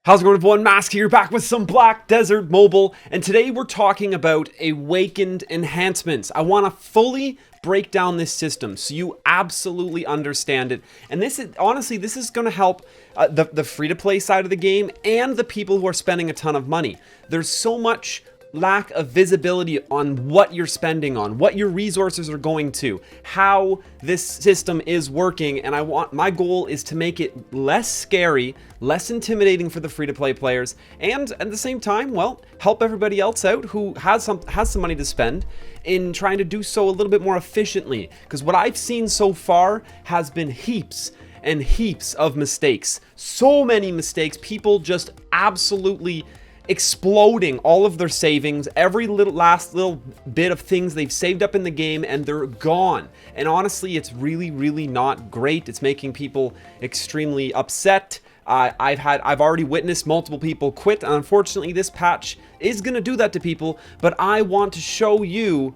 How's it going, everyone? Mask here, back with some Black Desert Mobile, and today we're talking about awakened enhancements. I want to fully break down this system so you absolutely understand it. And this is honestly, this is going to help the free-to-play side of the game and the people who are spending a ton of money. There's so much lack of visibility on what you're spending on, what your resources are going to, how this system is working, and my goal is to make it less scary, less intimidating for the free-to-play players, and at the same time, well, help everybody else out who has some money to spend in trying to do so a little bit more efficiently. Because what I've seen so far has been heaps and heaps of mistakes. So many mistakes, people just absolutely exploding all of their savings, every last little bit of things they've saved up in the game, and they're gone. And honestly, it's really not great. It's making people extremely upset. I've already witnessed multiple people quit, and unfortunately this patch is going to do that to people, but I want to show you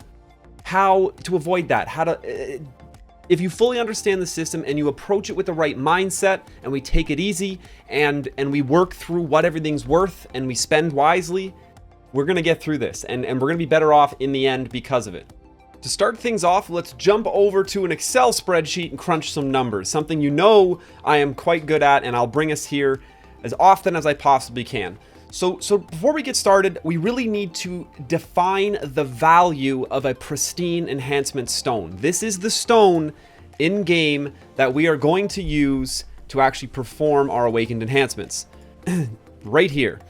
how to avoid that, if you fully understand the system and you approach it with the right mindset, and we take it easy and we work through what everything's worth and we spend wisely, we're going to get through this, and we're going to be better off in the end because of it. To start things off, let's jump over to an Excel spreadsheet and crunch some numbers, something you know I am quite good at, and I'll bring us here as often as I possibly can. So before we get started, we really need to define the value of a pristine enhancement stone. This is the stone in game that we are going to use to actually perform our awakened enhancements. Right here.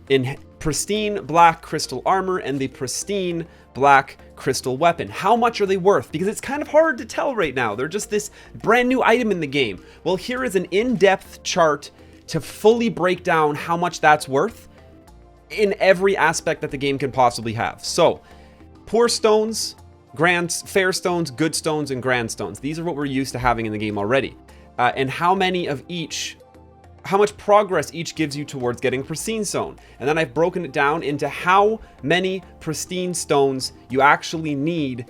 In pristine black crystal armor and the pristine black crystal weapon. How much are they worth? Because it's kind of hard to tell right now. They're just this brand new item in the game. Well, here is an in-depth chart to fully break down how much that's worth in every aspect that the game can possibly have. So, poor stones, fair stones, good stones, and grand stones. These are what we're used to having in the game already. And how much progress each gives you towards getting pristine stone. And then I've broken it down into how many pristine stones you actually need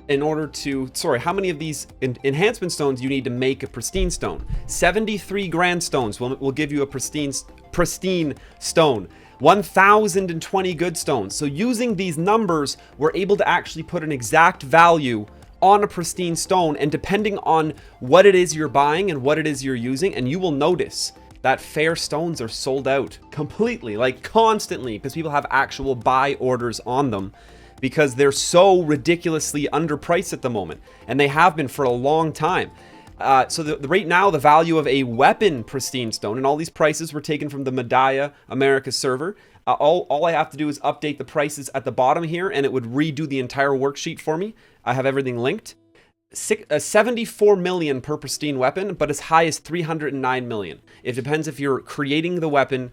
how many of these enhancement stones you need to make a pristine stone. 73 grand stones will give you a pristine stone. 1,020 good stones. So using these numbers, we're able to actually put an exact value on a pristine stone, and depending on what it is you're buying and what it is you're using, and you will notice that fair stones are sold out completely, like constantly, because people have actual buy orders on them, because they're so ridiculously underpriced at the moment, and they have been for a long time. So right now, the value of a weapon pristine stone, and all these prices were taken from the Medaya America server. All I have to do is update the prices at the bottom here, and it would redo the entire worksheet for me. I have everything linked. 74 million per pristine weapon, but as high as 309 million. It depends if you're creating the weapon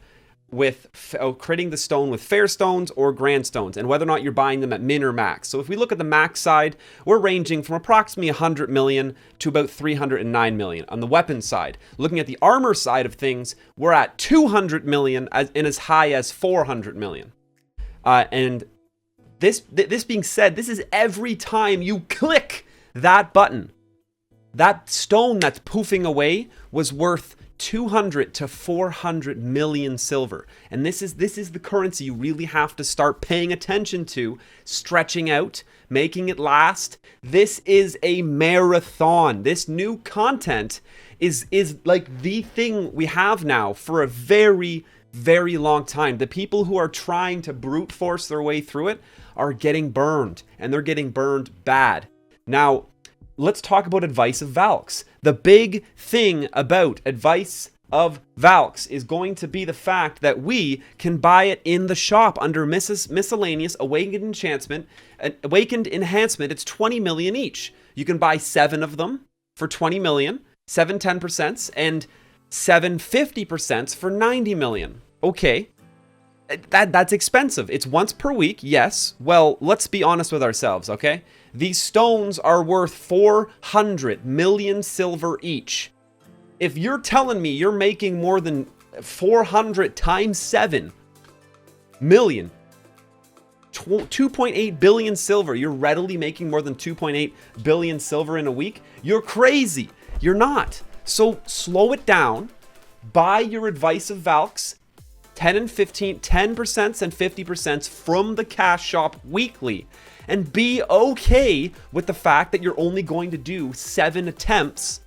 creating the stone with fair stones or grand stones, and whether or not you're buying them at min or max. So if we look at the max side, we're ranging from approximately 100 million to about 309 million on the weapon side. Looking at the armor side of things, we're at 200 million and as high as 400 million. And this being said, this is every time you click that button. That stone that's poofing away was worth 200 to 400 million silver. And this is the currency you really have to start paying attention to, stretching out, making it last. This is a marathon. This new content is like the thing we have now for a very long time. The people who are trying to brute force their way through it are getting burned, and they're getting burned bad. Now, let's talk about advice of valks. The big thing about advice of valks is going to be the fact that we can buy it in the shop under miscellaneous awakened enhancement. It's 20 million each. You can buy 7 of them for 20 million, 7 10%, and 7 50% for 90 million. Okay. That's expensive. It's once per week, yes. Well, let's be honest with ourselves, okay? These stones are worth 400 million silver each. If you're telling me you're making more than 400 times 7 million, 2.8 billion silver, you're readily making more than 2.8 billion silver in a week, you're crazy. You're not. So slow it down. Buy your advice of valks, 10% and 50% from the cash shop weekly, and be okay with the fact that you're only going to do 7 attempts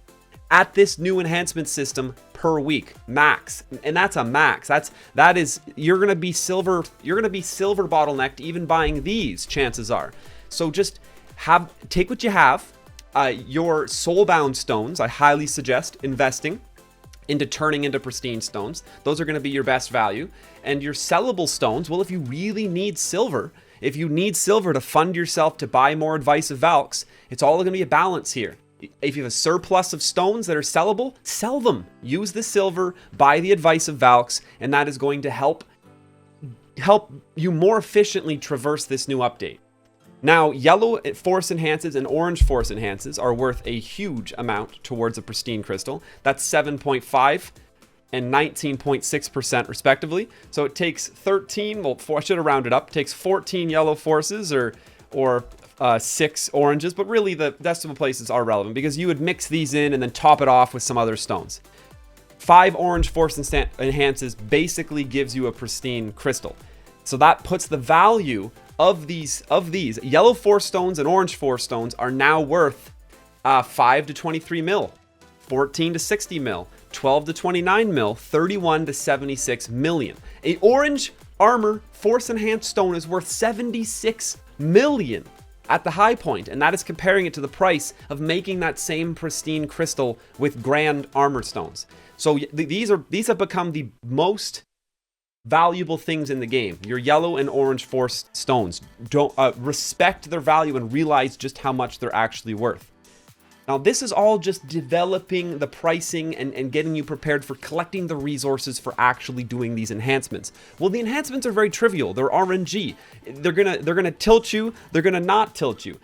at this new enhancement system per week max. And that's a max. That is you're going to be silver bottlenecked even buying these, chances are. So just take what you have. Your soulbound stones, I highly suggest investing into turning into pristine stones. Those are going to be your best value. And your sellable stones, well, if you really need silver, if you need silver to fund yourself to buy more advice of valks, it's all going to be a balance here. If you have a surplus of stones that are sellable, sell them. Use the silver, buy the advice of valks, and that is going to help you more efficiently traverse this new update. Now, yellow force enhances and orange force enhances are worth a huge amount towards a pristine crystal. That's 7.5 and 19.6% respectively. So it takes 13, well, I should have rounded up, it takes 14 yellow forces or 6 oranges, but really the decimal places are relevant because you would mix these in and then top it off with some other stones. 5 orange force enhances basically gives you a pristine crystal. So that puts the value of these yellow force stones and orange force stones are now worth 5 to 23 mil, 14 to 60 mil, 12 to 29 mil, 31 to 76 million. A orange armor force enhanced stone is worth 76 million at the high point, and that is comparing it to the price of making that same pristine crystal with grand armor stones. So these have become the most valuable things in the game. Your yellow and orange force stones. Don't respect their value and realize just how much they're actually worth. Now, this is all just developing the pricing and getting you prepared for collecting the resources for actually doing these enhancements. Well, the enhancements are very trivial. They're RNG. They're gonna tilt you. They're gonna not tilt you.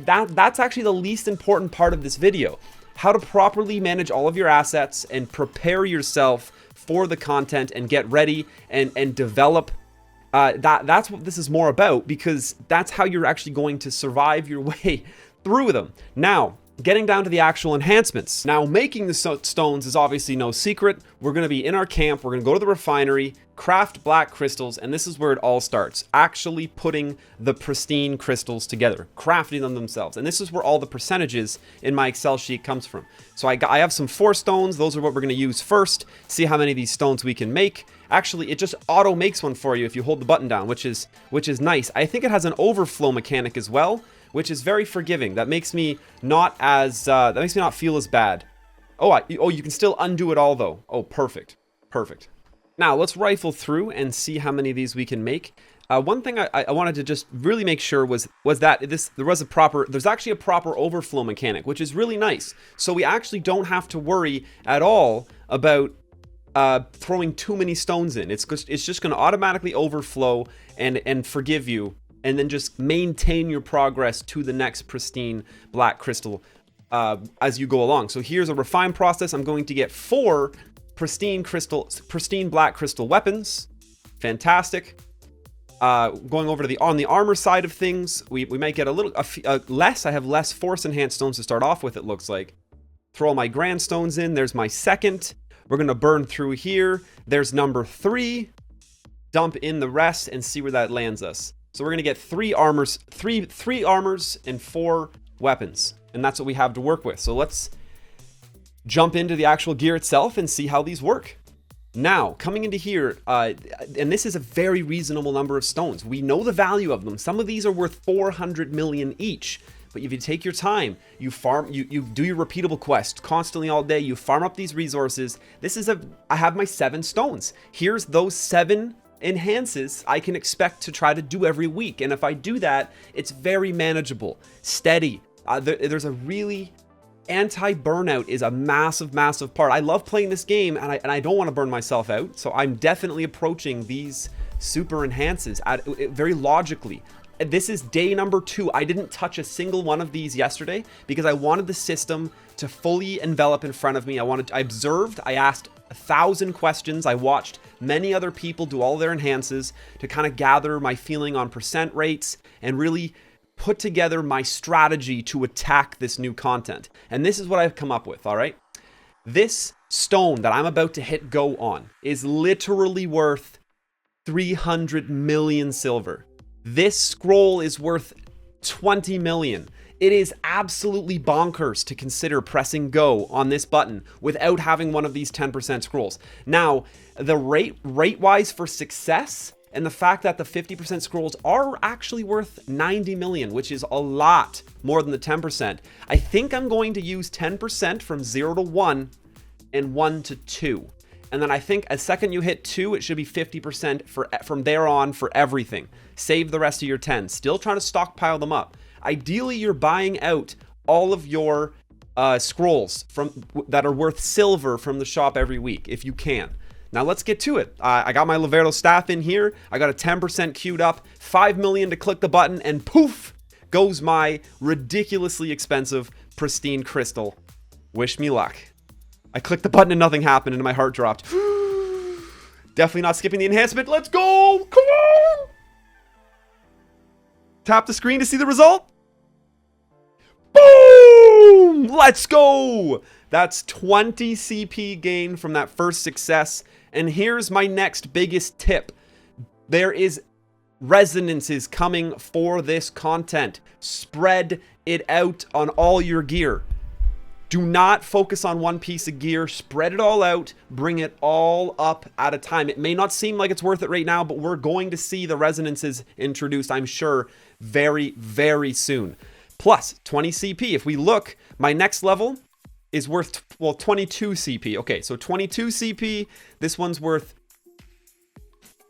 That's actually the least important part of this video. How to properly manage all of your assets and prepare yourself for the content and get ready and develop. That's what this is more about, because that's how you're actually going to survive your way through them. Now, getting down to the actual enhancements. Now, making the stones is obviously no secret. We're going to be in our camp. We're going to go to the refinery, craft black crystals, and this is where it all starts. Actually putting the pristine crystals together, crafting them themselves. And this is where all the percentages in my Excel sheet comes from. So I have some 4 stones. Those are what we're going to use first. See how many of these stones we can make. Actually, it just auto makes one for you if you hold the button down, which is nice. I think it has an overflow mechanic as well, which is very forgiving. That makes me not feel as bad. Oh, you can still undo it all though. Oh, perfect. Now let's rifle through and see how many of these we can make. One thing I wanted to just really make sure was that there's actually a proper overflow mechanic, which is really nice. So we actually don't have to worry at all about throwing too many stones in. It's just going to automatically overflow and forgive you, and then just maintain your progress to the next pristine black crystal as you go along. So here's a refine process. I'm going to get 4 pristine black crystal weapons. Fantastic. Going over to on the armor side of things, we might get a little less. I have less force enhanced stones to start off with, it looks like. Throw all my grand stones in. There's my second. We're going to burn through here. There's number 3. Dump in the rest and see where that lands us. So we're going to get 3 armors, three armors and 4 weapons. And that's what we have to work with. So let's jump into the actual gear itself and see how these work. Now, coming into here, and this is a very reasonable number of stones. We know the value of them. Some of these are worth 400 million each. But if you take your time, you farm, you do your repeatable quest constantly all day, you farm up these resources. I have my 7 stones. Here's those 7 enhances I can expect to try to do every week. And if I do that, it's very manageable, steady. There's a really anti-burnout is a massive part. I love playing this game and I don't want to burn myself out. So I'm definitely approaching these super enhances very logically. This is day number 2. I didn't touch a single one of these yesterday because I wanted the system to fully envelop in front of me. I observed, I asked 1,000 questions. I watched many other people do all their enhances to kind of gather my feeling on percent rates and really put together my strategy to attack this new content. And this is what I've come up with, all right? This stone that I'm about to hit go on is literally worth 300 million silver. This scroll is worth 20 million. It is absolutely bonkers to consider pressing go on this button without having one of these 10% scrolls. Now, the rate-wise for success and the fact that the 50% scrolls are actually worth 90 million, which is a lot more than the 10%. I think I'm going to use 10% from 0 to 1 and 1 to 2. And then I think a second you hit 2, it should be 50% from there on for everything. Save the rest of your 10. Still trying to stockpile them up. Ideally, you're buying out all of your scrolls that are worth silver from the shop every week, if you can. Now let's get to it. I got my Laverdo staff in here. I got a 10% queued up, 5 million to click the button, and poof goes my ridiculously expensive pristine crystal. Wish me luck. I clicked the button and nothing happened and my heart dropped. Definitely not skipping the enhancement. Let's go. Come on. Tap the screen to see the result. Boom! Let's go. That's 20 CP gain from that first success. And here's my next biggest tip. There is resonances coming for this content. Spread it out on all your gear. Do not focus on one piece of gear. Spread it all out. Bring it all up at a time. It may not seem like it's worth it right now, but we're going to see the resonances introduced, I'm sure, very, very soon. Plus 20 CP. If we look, my next level is worth, well, 22 CP. Okay, so 22 CP. This one's worth,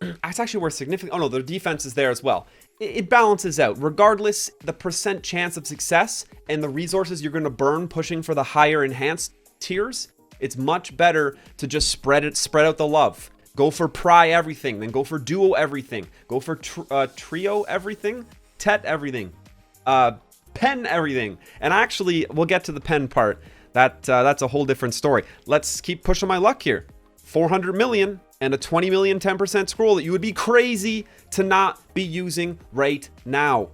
it's actually worth significant. Oh no, the defense is there as well. It balances out. Regardless, the percent chance of success and the resources you're going to burn pushing for the higher enhanced tiers, it's much better to just spread out the love. Go for pry everything, then go for duo everything. Go for trio everything, tet everything, pen everything. And actually, we'll get to the pen part. That's a whole different story. Let's keep pushing my luck here. 400 million and a 20 million 10% scroll that you would be crazy to not be using right now.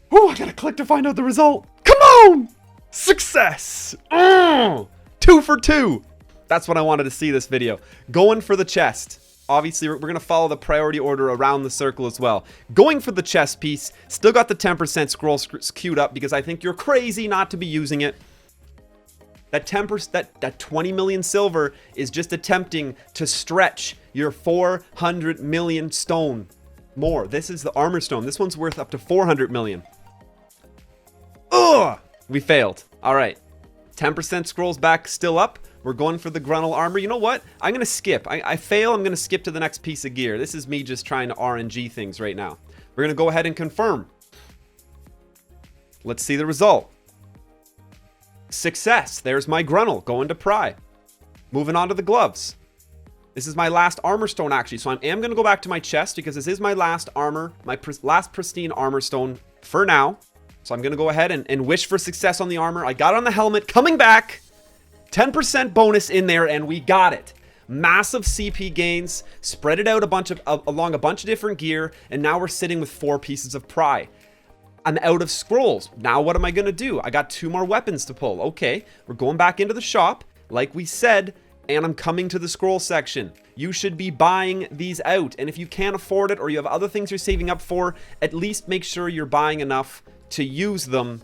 Oh, I gotta click to find out the result. Come on! Success! 2 for 2. That's what I wanted to see this video. Going for the chest. Obviously, we're going to follow the priority order around the circle as well. Going for the chest piece. Still got the 10% scroll queued up because I think you're crazy not to be using it. That 10%, that 20 million silver is just attempting to stretch your 400 million stone more. This is the armor stone. This one's worth up to 400 million. Ugh! We failed. All right. 10% scrolls back still up. We're going for the Gruntle armor. You know what? I'm going to skip. I fail. I'm going to skip to the next piece of gear. This is me just trying to RNG things right now. We're going to go ahead and confirm. Let's see the result. Success. There's my Gruntle going to pry. Moving on to the gloves. This is my last armor stone actually. So I am going to go back to my chest because this is my last armor, my last pristine armor stone for now. So I'm going to go ahead and wish for success on the armor. I got on the helmet coming back. 10% bonus in there and we got it. Massive CP gains, spread it out along a bunch of different gear, and now we're sitting with 4 pieces of pry. I'm out of scrolls. Now what am I gonna do? I got 2 more weapons to pull. Okay, we're going back into the shop, like we said, and I'm coming to the scroll section. You should be buying these out, and if you can't afford it or you have other things you're saving up for, at least make sure you're buying enough to use them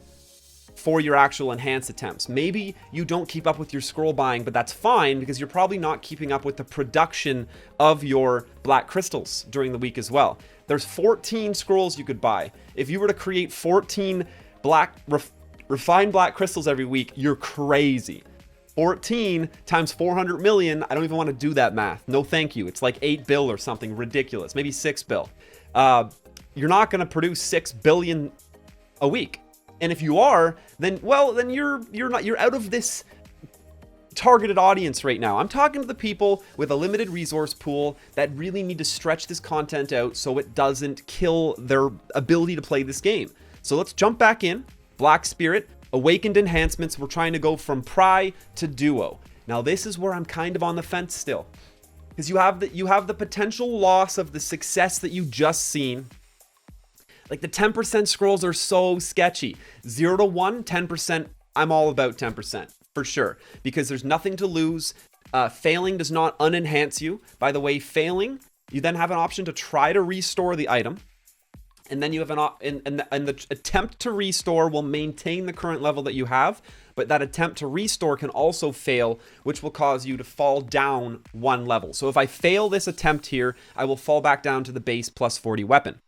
for your actual enhanced attempts. Maybe you don't keep up with your scroll buying, but that's fine because you're probably not keeping up with the production of your black crystals during the week as well. There's 14 scrolls you could buy. If you were to create 14 refined black crystals every week, you're crazy. 14 times 400 million, I don't even want to do that math. No thank you. It's like 8 bill or something ridiculous, maybe 6 bill. You're not going to produce 6 billion a week. And if you are, then you're out of this targeted audience right now. I'm talking to the people with a limited resource pool that really need to stretch this content out so it doesn't kill their ability to play this game. So let's jump back in. Black Spirit, Awakened Enhancements. We're trying to go from Pry to Duo. Now this is where I'm kind of on the fence still, because you have the potential loss of the success that you just seen. Like the 10% scrolls are so sketchy. 0 to 1, 10%. I'm all about 10% for sure, because there's nothing to lose. Failing does not unenhance you. By the way, failing, you then have an option to try to restore the item. And then you have and the attempt to restore will maintain the current level that you have, but that attempt to restore can also fail, which will cause you to fall down 1 level. So if I fail this attempt here, I will fall back down to the base plus 40 weapon.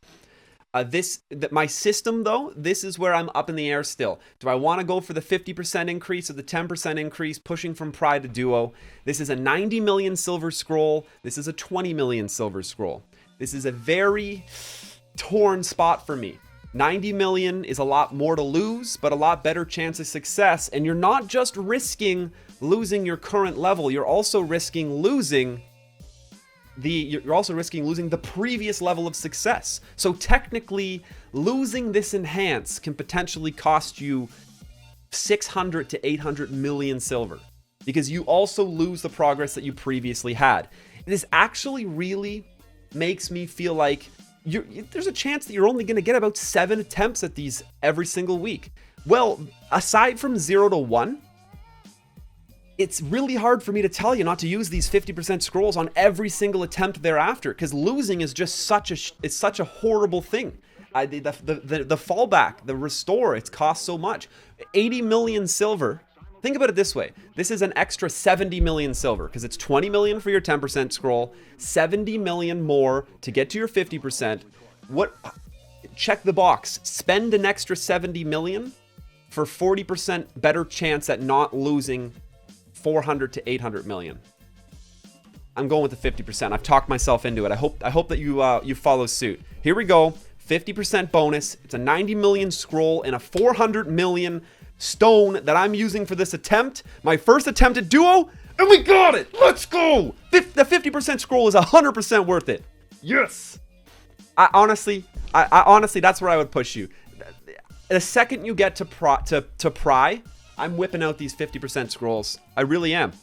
My system though, this is where I'm up in the air still. Do I want to go for the 50% increase or the 10% increase, pushing from Pride to Duo? This is a 90 million silver scroll. This is a 20 million silver scroll. This is a very torn spot for me. 90 million is a lot more to lose, but a lot better chance of success. And you're not just risking losing your current level, you're also risking losing the previous level of success. So technically, losing this enhance can potentially cost you 600 to 800 million silver, because you also lose the progress that you previously had. This actually really makes me feel like there's a chance that you're only going to get about 7 attempts at these every single week. Well, aside from 0 to 1, it's really hard for me to tell you not to use these 50% scrolls on every single attempt thereafter, because losing is just such a horrible thing. The fallback, the restore, it's cost so much. 80 million silver. Think about it this way. This is an extra 70 million silver, because it's 20 million for your 10% scroll, 70 million more to get to your 50%. Check the box. Spend an extra 70 million for 40% better chance at not losing 400 to 800 million. I'm going with the 50%. I've talked myself into it. I hope that you follow suit. Here we go. 50% bonus. It's a 90 million scroll and a 400 million stone that I'm using for this attempt. My first attempt at Duo, and we got it. Let's go. The 50% scroll is 100% worth it. Yes. I honestly, that's where I would push you. The second you get to pry, I'm whipping out these 50% scrolls. I really am.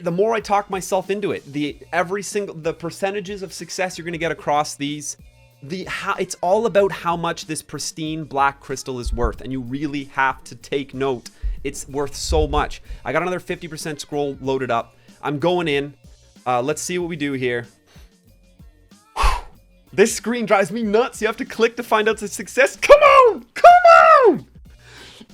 The more I talk myself into it, the percentages of success you're going to get across these, it's all about how much this pristine black crystal is worth, and you really have to take note. It's worth so much. I got another 50% scroll loaded up. I'm going in. Let's see what we do here. This screen drives me nuts. You have to click to find out the success. Come on! Come on!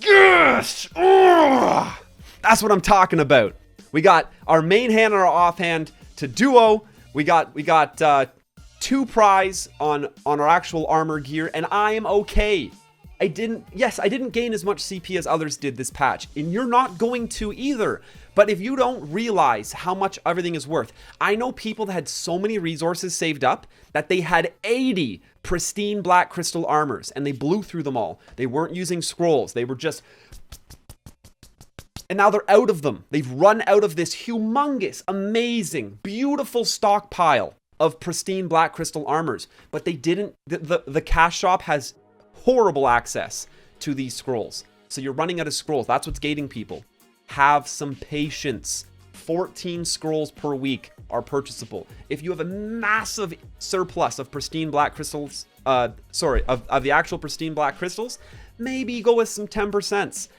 Yes! Oh! That's what I'm talking about. We got our main hand and our offhand to Duo. We got 2 prize on our actual armor gear, and I am okay. I didn't gain as much CP as others did this patch, and you're not going to either. But if you don't realize how much everything is worth, I know people that had so many resources saved up that they had 80 pristine black crystal armors, and they blew through them all. They weren't using scrolls. They were just... And now they're out of them. They've run out of this humongous, amazing, beautiful stockpile of pristine black crystal armors. But they didn't... The cash shop has horrible access to these scrolls. So you're running out of scrolls. That's what's gating people. Have some patience. 14 scrolls per week are purchasable. If you have a massive surplus of pristine black crystals, of the actual pristine black crystals, maybe go with some 10%.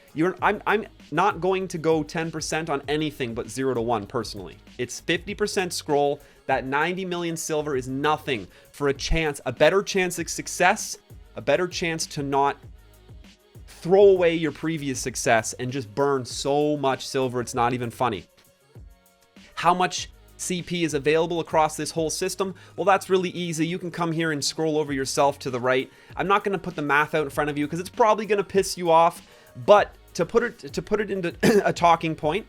I'm not going to go 10% on anything but 0 to 1 personally. It's 50% scroll. That 90 million silver is nothing for a better chance of success, a better chance to not throw away your previous success and just burn so much silver it's not even funny. How much CP is available across this whole system? Well, that's really easy. You can come here and scroll over yourself to the right. I'm not going to put the math out in front of you because it's probably going to piss you off, but to put it into a talking point,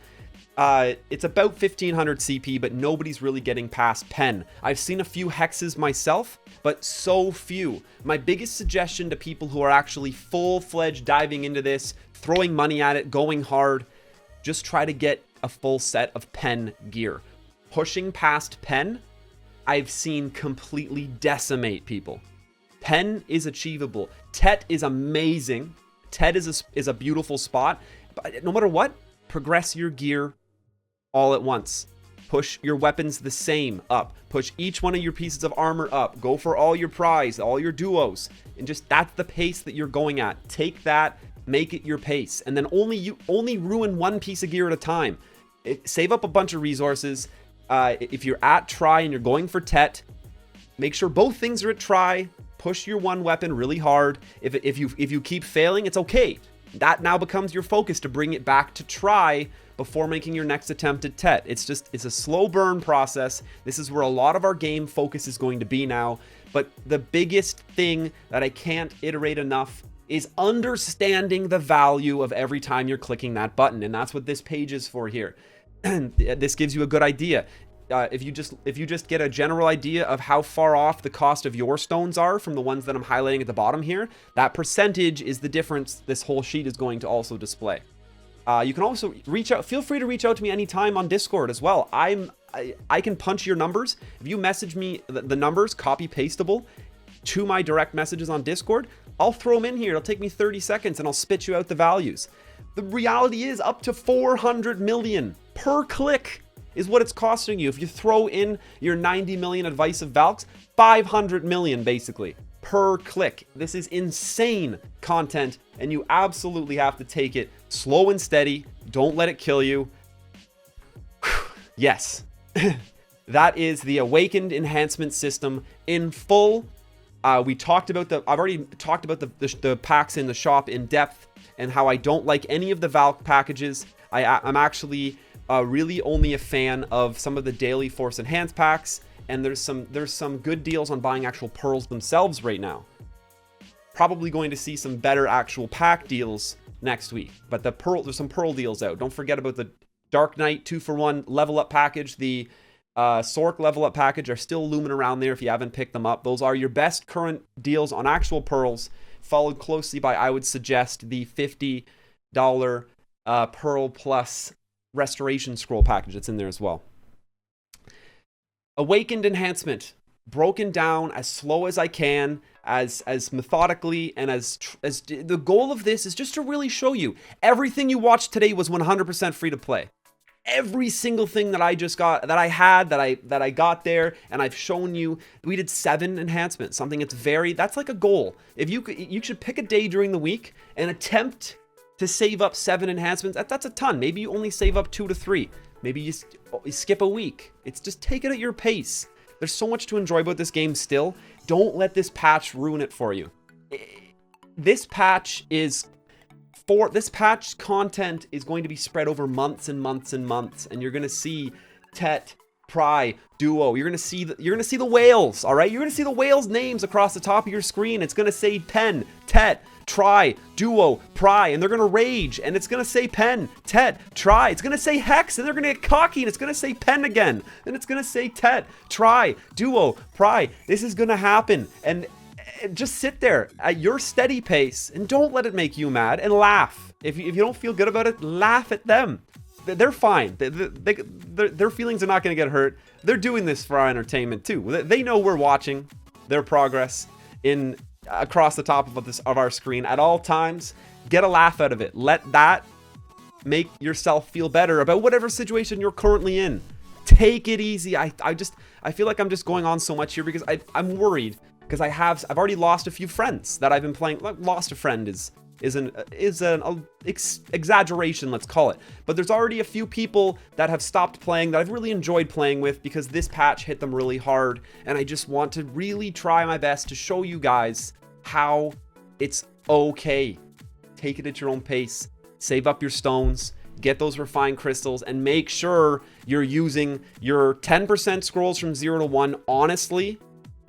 it's about 1500 CP, but nobody's really getting past pen. I've seen a few hexes myself, but so few. My biggest suggestion to people who are actually full-fledged diving into this, throwing money at it, going hard, just try to get a full set of pen gear. Pushing past pen, I've seen completely decimate people. Pen is achievable. Tet is amazing. Tet is a beautiful spot, but no matter what, progress your gear all at once. Push your weapons the same up. Push each one of your pieces of armor up. Go for all your prize, all your duos. And just, that's the pace that you're going at. Take that, make it your pace. And then only ruin one piece of gear at a time. Save up a bunch of resources. If you're at try and you're going for tet, make sure both things are at try. Push your one weapon really hard. If you keep failing, it's okay. That now becomes your focus to bring it back to try before making your next attempt at tet. It's a slow burn process. This is where a lot of our game focus is going to be now. But the biggest thing that I can't iterate enough is understanding the value of every time you're clicking that button. And that's what this page is for here. And this gives you a good idea. If you just get a general idea of how far off the cost of your stones are from the ones that I'm highlighting at the bottom here, that percentage is the difference this whole sheet is going to also display. You can also reach out. Feel free to reach out to me anytime on Discord as well. I can punch your numbers. If you message me the numbers, copy pastable to my direct messages on Discord, I'll throw them in here. It'll take me 30 seconds and I'll spit you out the values. The reality is up to 400 million per click is what it's costing you. If you throw in your 90 million advice of valks, 500 million basically per click. This is insane content, and you absolutely have to take it slow and steady. Don't let it kill you. Yes, that is the Awakened Enhancement System in full. We talked about I've already talked about the packs in the shop in depth and how I don't like any of the valk packages. I'm actually really only a fan of some of the daily Force Enhanced packs, and there's some good deals on buying actual pearls themselves right now. Probably going to see some better actual pack deals next week, but there's some pearl deals out. Don't forget about the Dark Knight 2-for-1 level up package. The Sork level up package are still looming around there if you haven't picked them up. Those are your best current deals on actual pearls, followed closely by, I would suggest, the $50 Pearl Plus Restoration Scroll package that's in there as well. Awakened Enhancement, broken down as slow as I can, as methodically, and as the goal of this is just to really show you everything you watched today was 100% free to play. Every single thing that I just got, that I got there, and I've shown you. We did 7 enhancements, something that's like a goal. If you should pick a day during the week and attempt to save up 7 enhancements. That's a ton. Maybe you only save up 2 to 3. Maybe you skip a week. It's just take it at your pace. There's so much to enjoy about this game still. Don't let this patch ruin it for you. This patch content is going to be spread over months and months and months, and you're going to see tet, pry, duo. You're going to see the whales, all right? You're going to see the whales' names across the top of your screen. It's going to say pen, tet, try, duo, pry, and they're going to rage, and it's going to say pen, tet, try. It's going to say hex, and they're going to get cocky, and it's going to say pen again, and it's going to say tet, try, duo, pry. This is going to happen, and just sit there at your steady pace, and don't let it make you mad, and laugh. If you don't feel good about it, laugh at them. They're fine. Their feelings are not going to get hurt. They're doing this for our entertainment too. They know we're watching their progress across the top of our screen at all times. Get a laugh out of it. Let that make yourself feel better about whatever situation you're currently in. Take it easy. I feel like I'm just going on so much here because I'm worried because I've already lost a few friends that I've been playing. Lost a friend is an exaggeration, let's call it. But there's already a few people that have stopped playing that I've really enjoyed playing with because this patch hit them really hard, and I just want to really try my best to show you guys how it's okay. Take it at your own pace. Save up your stones, get those refined crystals, and make sure you're using your 10% scrolls from 0 to 1 honestly.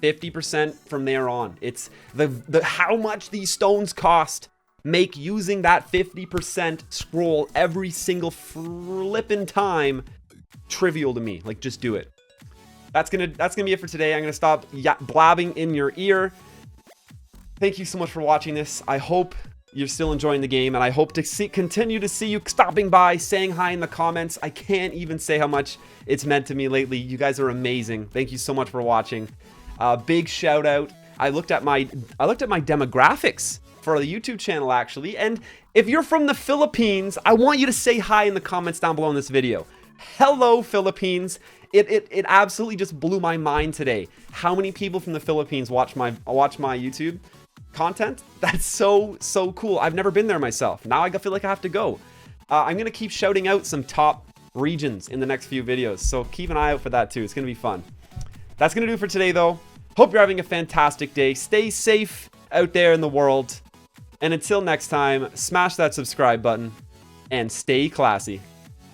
50% from there on. It's the how much these stones cost make using that 50% scroll every single flippin' time trivial to me. Like, just do it. That's gonna be it for today. I'm gonna stop blabbing in your ear. Thank you so much for watching this. I hope you're still enjoying the game, and I hope to continue to see you stopping by, saying hi in the comments. I can't even say how much it's meant to me lately. You guys are amazing. Thank you so much for watching. Big shout out. I looked at my demographics for the YouTube channel actually, and if you're from the Philippines, I want you to say hi in the comments down below in this video. Hello, Philippines. It absolutely just blew my mind today. How many people from the Philippines watch my YouTube content? That's so cool. I've never been there myself. Now I feel like I have to go. I'm gonna keep shouting out some top regions in the next few videos, so keep an eye out for that too. It's gonna be fun. That's gonna do it for today though. Hope you're having a fantastic day. Stay safe out there in the world, and until next time, smash that subscribe button and stay classy.